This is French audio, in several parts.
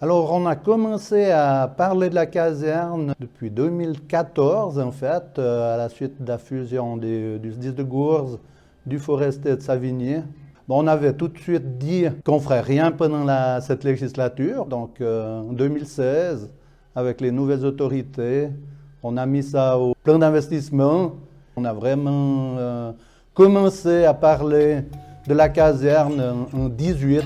Alors, on a commencé à parler de la caserne depuis 2014, en fait, à la suite de la fusion du SDIS de Gourze, du Forestier de Savigny. Bon, on avait tout de suite dit qu'on ne ferait rien pendant cette législature. Donc, en 2016, avec les nouvelles autorités, on a mis ça au plan d'investissement. On a vraiment commencé à parler de la caserne en 2018.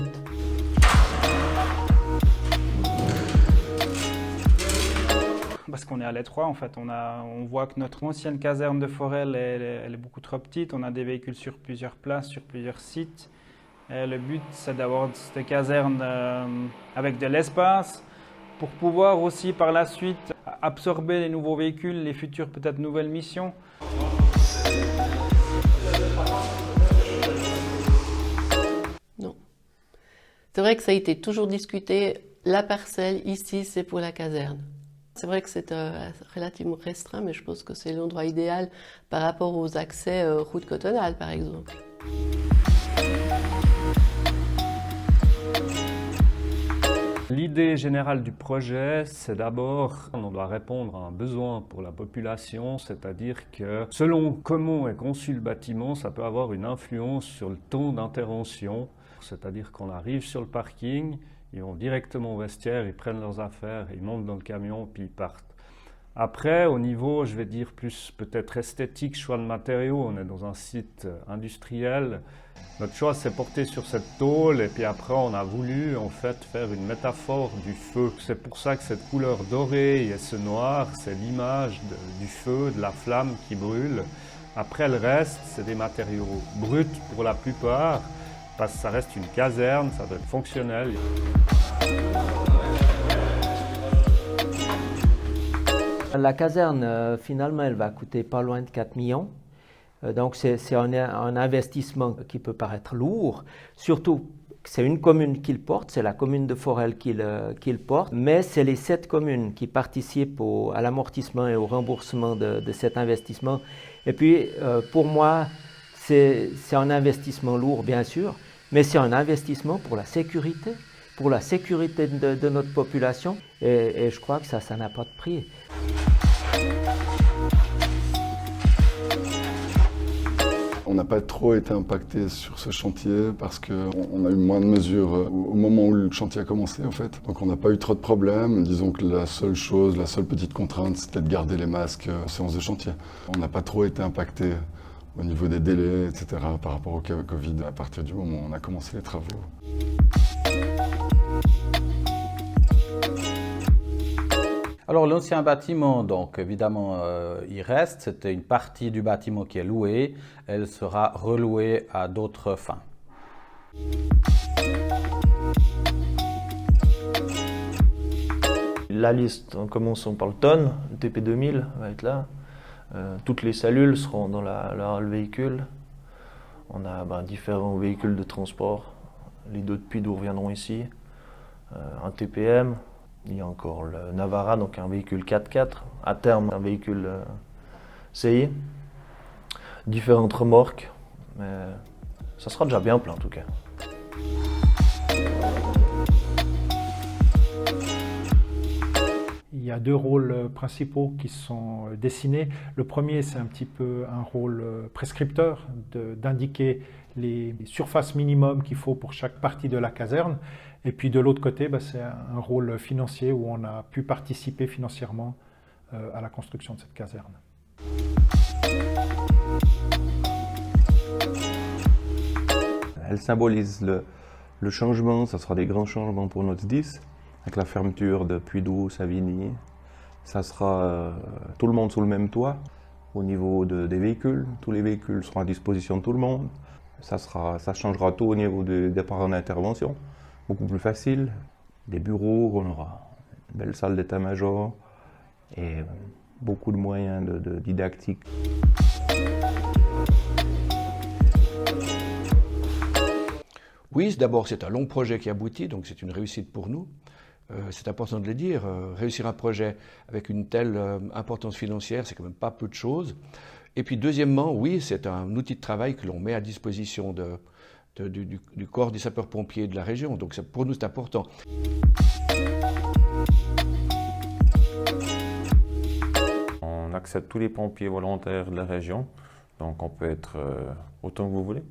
Parce qu'on est à l'étroit, en fait. On voit que notre ancienne caserne de Forel, elle est beaucoup trop petite. On a des véhicules sur plusieurs places, sur plusieurs sites. Et le but, c'est d'avoir cette caserne avec de l'espace pour pouvoir aussi, par la suite, absorber les nouveaux véhicules, les futures peut-être nouvelles missions. Non. C'est vrai que ça a été toujours discuté. La parcelle, ici, c'est pour la caserne. C'est vrai que c'est relativement restreint, mais je pense que c'est l'endroit idéal par rapport aux accès route Cotonale, par exemple. L'idée générale du projet, c'est d'abord, on doit répondre à un besoin pour la population, c'est-à-dire que selon comment est conçu le bâtiment, ça peut avoir une influence sur le temps d'intervention. C'est-à-dire qu'on arrive sur le parking, ils vont directement au vestiaire, ils prennent leurs affaires, ils montent dans le camion, puis ils partent. Après, au niveau, je vais dire plus peut-être esthétique, choix de matériaux, on est dans un site industriel. Notre choix s'est porté sur cette tôle et puis après on a voulu en fait faire une métaphore du feu. C'est pour ça que cette couleur dorée et ce noir, c'est l'image du feu, de la flamme qui brûle. Après le reste, c'est des matériaux bruts pour la plupart, parce que ça reste une caserne, ça doit être fonctionnel. La caserne, finalement, elle va coûter pas loin de 4 millions. Donc c'est un investissement qui peut paraître lourd, surtout que c'est une commune qui le porte, c'est la commune de Forel qui le porte, mais c'est les 7 communes qui participent à l'amortissement et au remboursement de cet investissement. Et puis pour moi, c'est un investissement lourd bien sûr, mais c'est un investissement pour la sécurité de notre population et je crois que ça n'a pas de prix. On n'a pas trop été impacté sur ce chantier parce qu'on a eu moins de mesures au moment où le chantier a commencé en fait. Donc on n'a pas eu trop de problèmes. Disons que la seule petite contrainte, c'était de garder les masques en séance de chantier. On n'a pas trop été impacté au niveau des délais, etc. par rapport au Covid à partir du moment où on a commencé les travaux. Alors l'ancien bâtiment, donc évidemment, il reste. C'était une partie du bâtiment qui est louée. Elle sera relouée à d'autres fins. La liste, en commençant par le tonne, le TP2000 va être là. Toutes les cellules seront dans le véhicule. On a différents véhicules de transport. Les deux de Puydou reviendront ici. Un TPM. Il y a encore le Navara, donc un véhicule 4x4, à terme un véhicule CI, différentes remorques, mais ça sera déjà bien plein en tout cas. Il y a 2 rôles principaux qui sont dessinés. Le premier, c'est un petit peu un rôle prescripteur, d'indiquer les surfaces minimum qu'il faut pour chaque partie de la caserne. Et puis de l'autre côté, c'est un rôle financier où on a pu participer financièrement à la construction de cette caserne. Elle symbolise le changement, ça sera des grands changements pour notre SDIS, avec la fermeture de Puydou, Savigny. Ça sera tout le monde sous le même toit. Au niveau des véhicules, tous les véhicules seront à disposition de tout le monde. Ça changera tout au niveau des départs d'intervention. Beaucoup plus facile, des bureaux, on aura une belle salle d'état-major et beaucoup de moyens de didactique. Oui, d'abord c'est un long projet qui aboutit, donc c'est une réussite pour nous. C'est important de le dire, réussir un projet avec une telle importance financière, c'est quand même pas peu de choses. Et puis deuxièmement, oui, c'est un outil de travail que l'on met à disposition du corps des sapeurs-pompiers de la région. Donc pour nous, c'est important. On accepte tous les pompiers volontaires de la région, donc on peut être autant que vous voulez,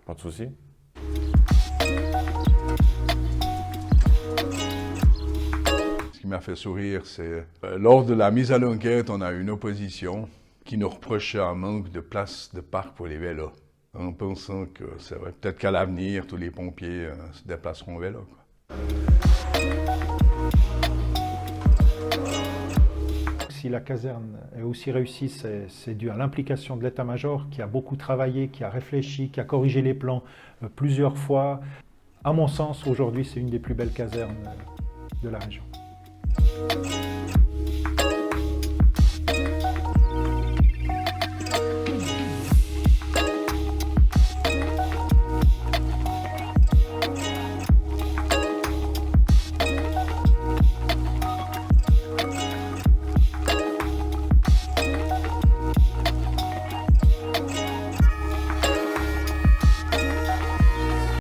pas de souci. Ce qui m'a fait sourire, c'est lors de la mise à l'enquête, on a eu une opposition qui nous reprochait un manque de place de parc pour les vélos, en pensant que c'est vrai, peut-être qu'à l'avenir, tous les pompiers se déplaceront en vélo, quoi. Si la caserne est aussi réussie, c'est dû à l'implication de l'état-major qui a beaucoup travaillé, qui a réfléchi, qui a corrigé les plans plusieurs fois. À mon sens, aujourd'hui, c'est une des plus belles casernes de la région.